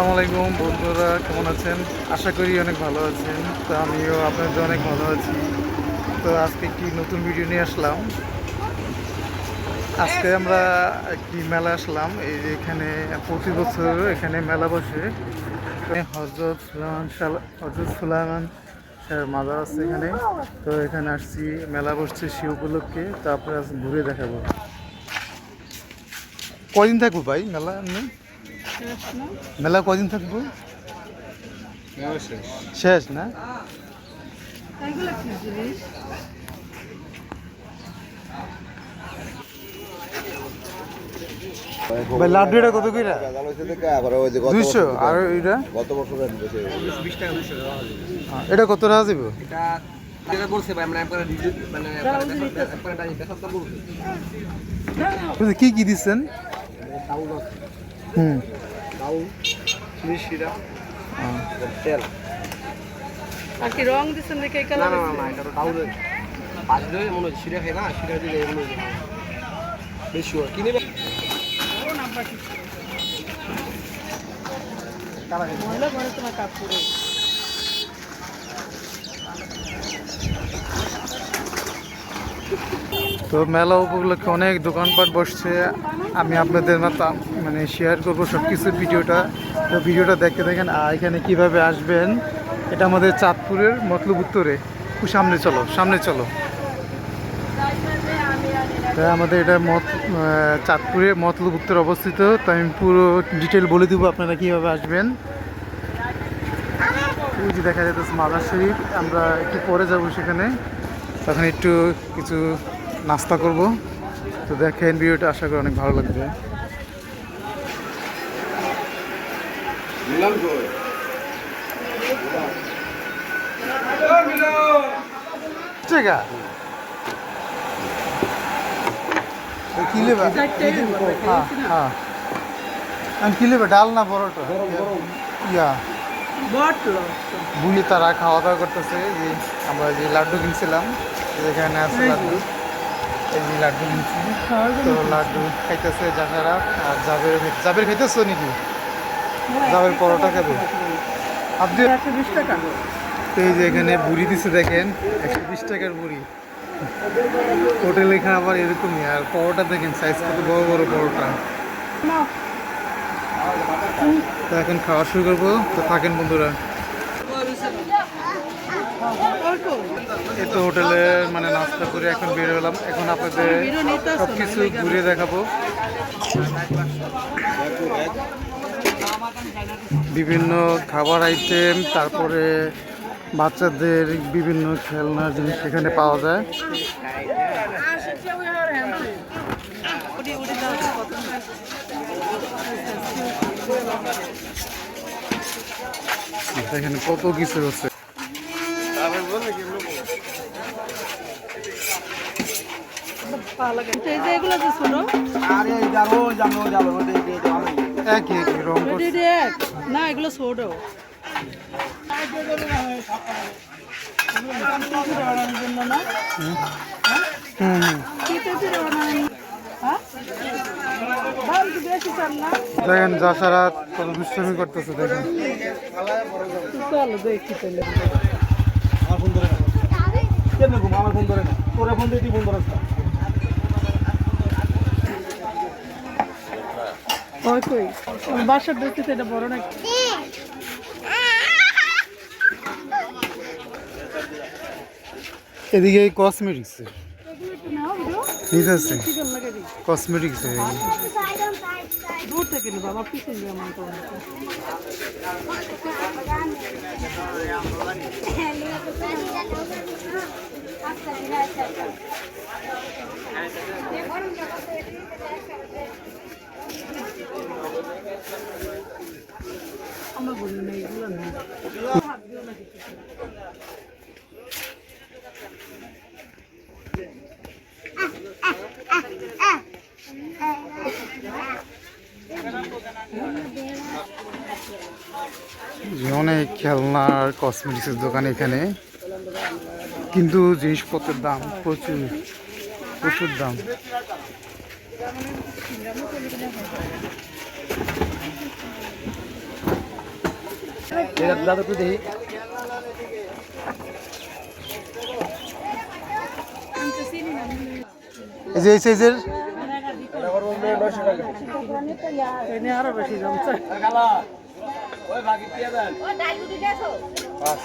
আসসালামু আলাইকুম বন্ধুরা, কেমন আছেন? আশা করি অনেক ভালো আছেন। তো আমিও আপনাদের অনেক ভালো আছি। তো আজকে একটি নতুন ভিডিও নিয়ে আসলাম। আজকে আমরা একটি মেলা আসলাম। এই যে এখানে প্রতি বছর এখানে মেলা বসে। হজরত সুলাইমান শাহের মাজার আছে এখানে। তো এখানে আসছি, মেলা বসছে সে উপলক্ষে। তারপরে আজ ঘুরে দেখাবো। কদিন থাকবো ভাই মেলা? মেলা কদিন থাকবো? শেষ না? ভাই লাড্ডু এটা কত কইরা? 200। আর এটা গত বছর এটা কত টাকা দিব? কি কি দিচ্ছেন? হুম, তেল আর কি রং দিচ্ছেন দেখে এই না কালার? না না এটা তো ডাউল বাজলে মনে হচ্ছে সিরা খাই না সিরা দিলে মনে হচ্ছে বেশি হয় কিনে মহিলা ঘরে তোমার কাপড়ে তো মেলা উপলক্ষে অনেক দোকানপাট বসছে। আমি আপনাদের মানে শেয়ার করবো সব কিছুর ভিডিওটা। তো ভিডিওটা দেখতে দেখেন। আর এখানে কিভাবে আসবেন, এটা আমাদের চাঁদপুরের মতলব উত্তরে। সামনে চলো, সামনে চলো। তাই আমাদের এটা চাঁদপুরের মতলব উত্তরে অবস্থিত। তো আমি পুরো ডিটেল বলে দেবো আপনারা কীভাবে আসবেন। এই যে দেখা যাচ্ছে মাজার শরীফ। আমরা একটু পরে যাব সেখানে, তখন একটু কিছু নাস্তা করব। তো দেখেন ভিডিওটা, আশা করি অনেক ভালো লাগবে। ডাল না বড়টা? ইয়া বুঝলি, তারা খাওয়া দাওয়া করতেছে। যে আমরা যে লাড্ডু কিনছিলাম, যেখানে আছে লাড্ডু, এই যে লাড্ডু কিনছি। তো লাড্ডু খাইতেছে যারা। আর জাবের খাইতেছো নাকি? জাবের পরোটা খাবে আপনি? 120 টাকা। তো এই যে এখানে বুড়ি দিচ্ছে দেখেন, 120 টাকার বুড়ি। হোটেলে খাবার এরকমই। আর পরোটা দেখেন সাইজ কত বড় বড় পরোটা। তো এখন খাওয়া শুরু করবো। তো থাকেন বন্ধুরা। এই তো হোটেলে মানে নাস্তা করে এখন বের হলাম। এখন আপনাদের সব কিছু ঘুরে দেখাবো। বিভিন্ন খাবার আইটেম, তারপরে বাচ্চাদের বিভিন্ন খেলনার জিনিস এখানে পাওয়া যায়। এখানে কত কিছু হচ্ছে। এগুলো যে ছোট একই একই রং করছে। না, এগুলো ছোট। দেখেন যারা কত দুষ্টামি করতেছে দেখেন। চলো দেখি তাহলে। আমার ফোন ধরে না তোরা ফোন দিয়ে ফোন ধরে কই বাসার দেখতে এটা বড় নাকি? এদিকে কসমেটিক্স ঠিক আছে, কসমেটিক্স দূর থেকে নি বাবা, পিছন দিয়ে আমার তো আমরা বলি না এগুলো না। অনেক খেলনার কসমেটিক্সের দোকান এখানে, কিন্তু জিনিসপত্রের দাম প্রচুর প্রচুর দাম। দাদা তো দেখি এই যে এই সাইজের এনে আরো বেশি জমছে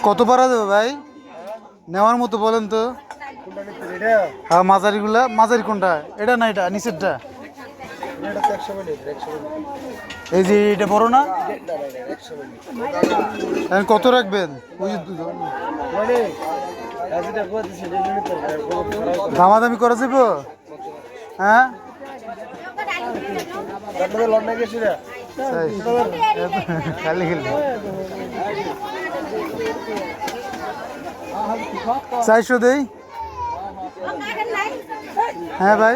কত পারা যাবে ভাই নেওয়ার মতো বলেন তো? হ্যাঁ মাঝারিগুলা, মাঝারি কোনটা? এটা না এটা নিচেরটা? এই যে এটা বড় না? এখন কত রাখবেন? ওই যে দামাদামি করা যাবো? হ্যাঁ খালি খেলবে 400 দেই। হ্যাঁ ভাই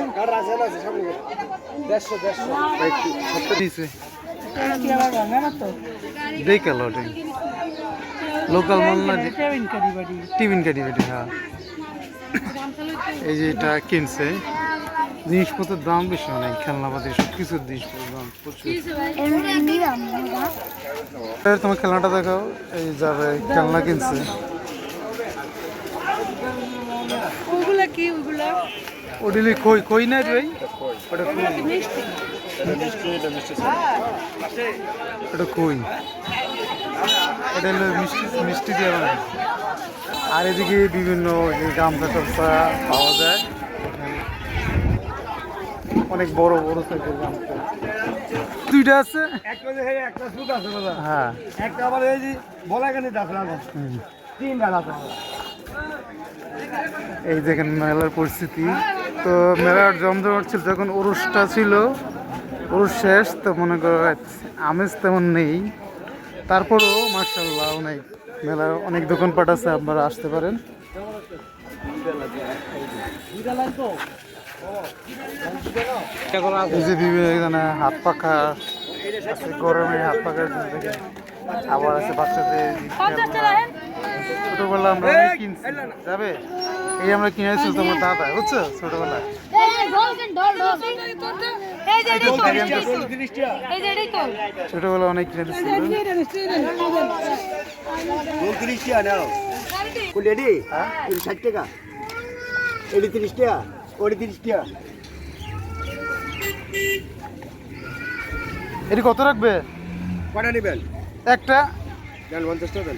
দেখালো লোকাল মাল না, টিফিন কাটি বাটি। হ্যাঁ এই যে এটা কিনছে, জিনিসপত্রের দাম বেশি অনেক, খেলনাপাতি সব কিছুর জিনিসপত্রের দাম প্রচুর। তোমার খেলনাটা দেখাও। এই যাবে খেলনা কিনছে। ওগুলা কি ওগুলা? ওডিলি কই কই না রে ভাই? ওটা কই? ওটা কই? এটা হলো মিষ্টি, মিষ্টি দিয়ে বানায়। আর এদিকে বিভিন্ন গামছা টামছা পাওয়া যায়, অনেক বড় বড় সাইজের গামছা। দুইটা আছে, একটা সুদ আছে দাদা, হ্যাঁ একটা আবার এই যে বলা কেন আছে তিনটা আছে। এই দেখেন মেলার পরিস্থিতি। তো মেলার জমজমাট ছিল যখন উরুসটা ছিল, উরুস শেষ, তো মনে করো আমেজ তেমন নেই। তারপরেও মার্শাল্লাহ অনেক মেলার অনেক দোকানপাট আছে, আপনারা আসতে পারেন। এই যে বিভিন্ন এখানে হাত পাখা আছে, গরমে হাত পাখার জন্য। আবার আছে বাচ্চাদের খেলনা। ছোটবেলা আমরা অনেক কিনছি, যাবে এই আমরা কিনেছি তোমার দাদা, বুঝছো? ছোটবেলা ছোটবেলা অনেক কিনেছিল। এটি কত রাখবে? কটা নেবেন? একটা 50 টাকা দেন,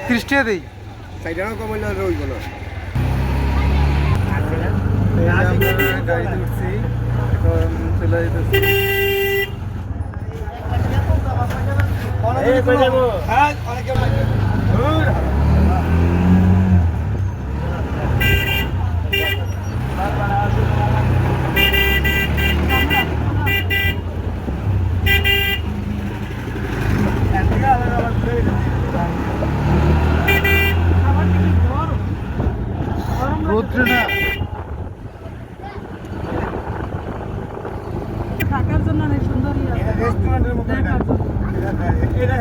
30 টাকা দিই। 4 টাকা কমাইলে রইব না। গাড়িতে উঠছি, এখন চলে যেতেছি। রৌদ্রে না থাকার জন্য অনেক সুন্দর রেস্টুরেন্টের মতো দেখার জন্য। এটা